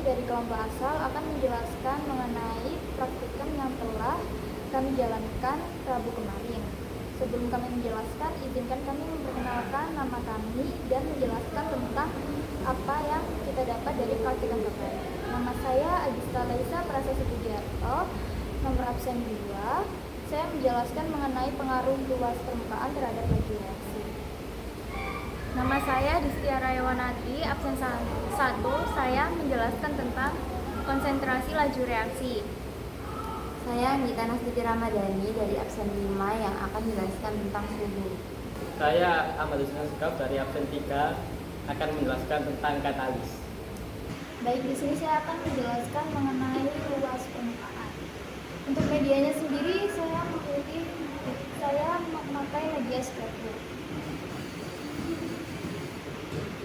dari kelompok asal akan menjelaskan mengenai praktikum yang telah kami jalankan Rabu kemarin. Sebelum kami menjelaskan, izinkan kami memperkenalkan nama kami dan menjelaskan tentang apa yang kita dapat dari praktikum kemarin. Nama saya Agista Laisa Prasasti Pujiarto, nomor absen 2. Saya menjelaskan mengenai pengaruh luas permukaan terhadap laju reaksi. Nama saya Distia Rayawanati, absen 1. Saya menjelaskan tentang konsentrasi laju reaksi. Saya Anggita Nastiti Ramadhani dari absen 5 yang akan menjelaskan tentang suhu. Saya Ahmad Hussein Sekap dari absen 3 akan menjelaskan tentang katalis. Baik, di sini saya akan menjelaskan mengenai luas permukaan. Untuk medianya sendiri saya memakai media spektur.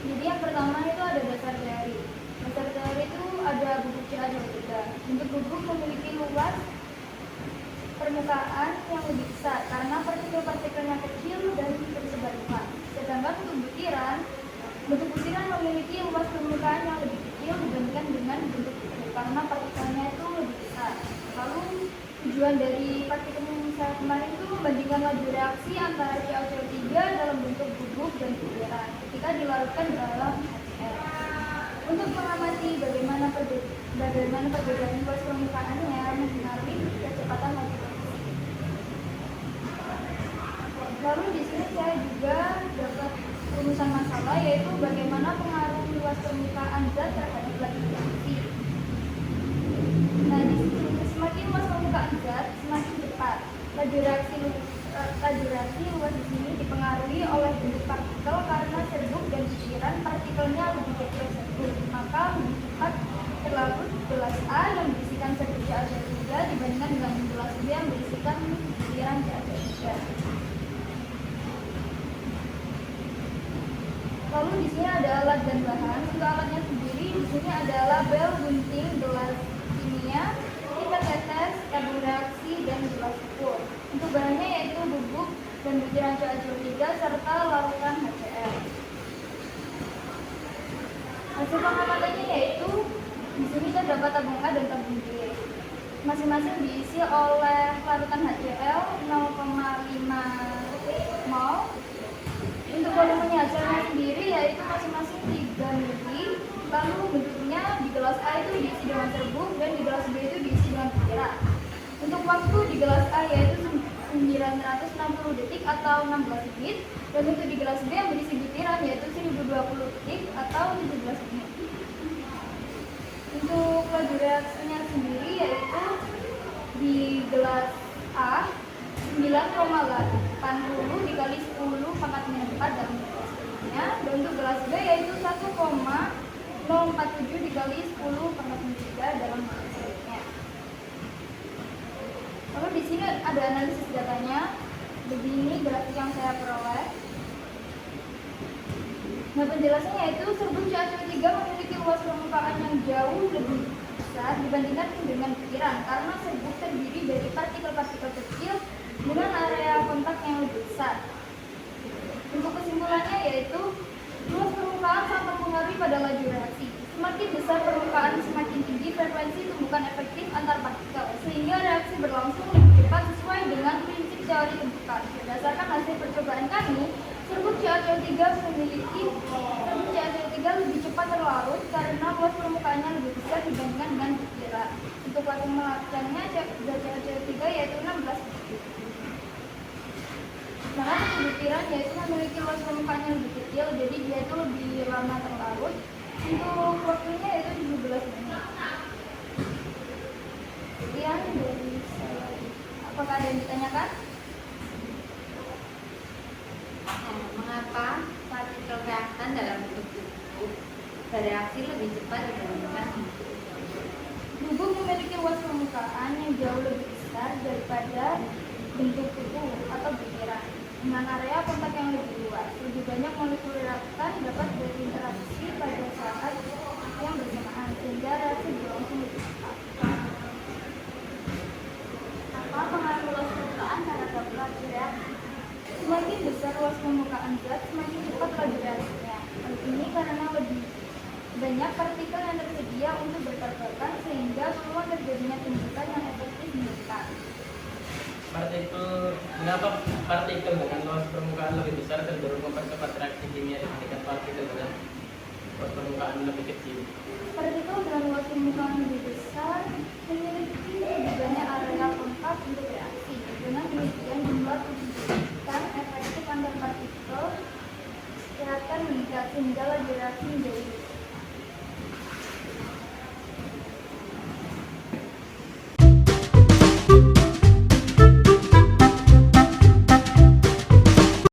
Jadi yang pertama itu ada dasar teori. Dasar teori itu ada bubuk CaO3. Untuk bubuk memiliki luas permukaan yang lebih besar karena partikel-partikelnya kecil dan tersebar luas. Sedangkan untuk bentuk butiran memiliki luas permukaan yang lebih kecil dibandingkan dengan bentuk bubuk karena partikelnya itu lebih besar. Lalu tujuan dari praktikum saya kemarin itu membandingkan laju reaksi antara CaO3 dalam bentuk bubuk dan butiran ketika dilarutkan dalam HCl. Untuk mengamati bagaimana perbedaan luas permukaannya mempengaruhi kecepatan laju reaksi. Lalu di sini saya juga dapat rumusan masalah, yaitu bagaimana pengaruh luas permukaan zat terhadap laju reaksi. Nah, di sini semakin luas permukaan zat, semakin cepat laju reaksi luas di sini dipengaruhi oleh bentuk partikel karena serbuk dan butiran partikelnya lebih kecil serbuk, maka lebih cepat terlarut gelas A yang berisikan serbuk CaO3 dibandingkan dengan gelas B yang berisikan butiran CaO3. Lalu di sini ada alat dan bahan. Untuk alatnya sendiri di sini ada label, gunting, gelas kimia, pipet tetes, tabung reaksi, dan gelas ukur. Untuk bahannya yaitu bubuk dan butiran CaO3 serta larutan HCl. Hasil pengamatannya yaitu di sini terdapat tabung A dan tabung B. Masing-masing diisi oleh larutan HCl 0,5 mol. Untuk volumenya hasilnya sendiri yaitu masing-masing 3 mili. Lalu bentuknya di gelas A itu diisi dengan serbuk dan di gelas B itu diisi dengan butiran. Untuk waktu di gelas A yaitu 960 detik atau 16 menit, dan untuk di gelas B yang berisi butiran yaitu 1020 detik atau 17 menit. Untuk laju reaksinya sendiri yaitu di gelas A 9,80 dikali 10 pangkat minus 4 dalam reaksinya, dan untuk gelas B yaitu 1,047 dikali 10 pangkat minus 3 dalam reaksinya. Lalu di sini ada analisis datanya. Begini grafik yang saya peroleh. Nah, penjelasannya yaitu serbuk CaO3 memiliki luas permukaan yang jauh lebih besar dibandingkan dengan butiran karena serbuk terdiri dari partikel-partikel kecil dengan area kontak yang lebih besar. Untuk kesimpulannya yaitu luas permukaan sangat mempengaruhi pada laju reaksi. Semakin besar permukaan, semakin tinggi frekuensi tumbukan efektif antar partikel, sehingga reaksi berlangsung lebih cepat sesuai dengan prinsip teori tumpukan. Berdasarkan hasil percobaan kami, serbuk CaO3 lebih cepat terlarut karena luas permukaannya lebih besar dibandingkan dengan butiran. Untuk waktu melacaknya CaO3 yaitu 16 detik. Nah, butiran yaitu memiliki luas permukaan yang lebih kecil, jadi dia itu lebih lama terlarut. Untuk waktunya yaitu 17 menit. Sekian dari saya. Apakah ada yang ditanyakan? Mengapa partikel reaktan dalam bentuk bubuk bereaksi lebih cepat dibandingkan bentuk Bubuk memiliki luas permukaan yang jauh lebih besar daripada bentuk tubuh atau butiran dengan area kontak yang lebih luas. Lebih banyak molekul reaktan dapat berinteraksi pada saat yang bersamaan sehingga reaksi berlangsung lebih cepat. Apa pengaruh luas permukaan terhadap laju reaksi? Semakin besar luas permukaan zat, semakin cepat laju reaksinya. Hal ini karena lebih Banyak partikel yang tersedia untuk bertabrakan sehingga peluang terjadinya tumbukan yang efektif meningkat. Mengapa partikel dengan luas permukaan lebih besar cenderung mempercepat reaksi kimia dibandingkan partikel dengan luas permukaan lebih kecil? Partikel dengan luas permukaan lebih besar memiliki lebih banyak area kontak untuk reaksi. Dengan demikian, jumlah tumbukan efektif antar partikel akan meningkat sehingga laju reaksi menjadi besar.